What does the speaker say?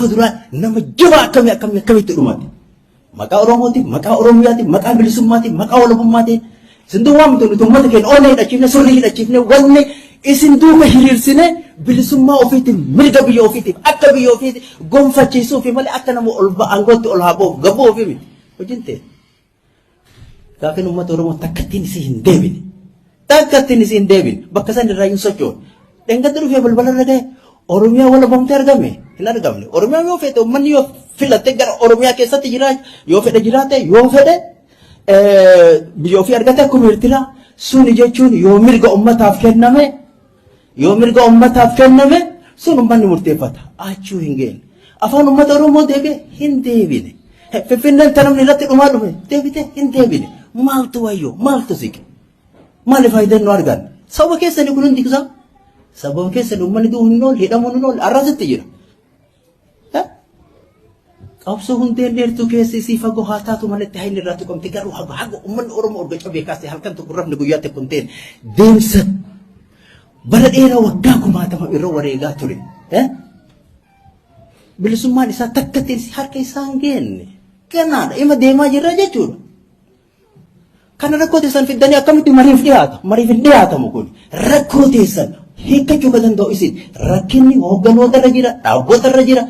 gaafa duraa nama jabaa akkamitti dhumaate. Maqaa Oromootiin, maqaa Oromiyaatiin, maqaa bilisummaatiin, maqaa walabummaatiin. Isin duuba waan nuti uummata keenya oollee hidhachiifne, sorri hidhachiifne, wanni isin duuba hiriirsine bilisummaa ofiitiin, mirga biyya ofiitiif, akka biyya ofiiti gonfachiisuu fi malee akka nama ol aangootti ol haa ba'uuf gabboo ofii miti. Hojiin ta'e. Gaafin uummata Oromoo takkattiin isii hin deebine. Takkattiin isii hin deebine. Bakka isaan irraa hin sochoone. Dhengatti dhufee balbala irra ga'e Oromiyaa walabamtee argame hin argamne. Oromiyaa yoo fedhe uummanni yoo filatte gara Oromiyaa keessatti jiraate yoo fedhe jiraate yoo fedhe biyya ofii argate akkuma Eertiraa suni jechuun yoo mirga uummataaf kenname sun uummanni murteeffata. Achuu hin geenne. Afaan uummata Oromoo deebi'e hin deebine. Finfinneen tanamni irratti dhumaa dhufe deebite hin deebine. Maaltu wayyoo maaltu siqe? Maali faayidaan nu argan? Sababa keessanii kun hundi isaa sababa keessanii uummanni du'u hin oolu hidhamuu hin oolu arrasitti jira. Qabsoo hundeen dheertuu keessi isii fagoo haa taatu malatti hayni irraa tuqamte garuu haga uummanni Oromoo orga cabee kaasee halkan tokko rafni guyyaatti kun ta'e deemsa bara dheeraa waggaa 60 irra wareegaa ture. Bilisummaan isaa takkattiin harka isaa hin geenne. Kanaadha ima deemaa jirra jechuudha. Kana rakkoo teessan fiddanii akkamitti mariif dhiyaata? Mariif hin dhiyaatamu kun rakkoo teessan hiikkachuu kan danda'u isin rakkinni hoogganoota irra jira, dhaabota irra jira,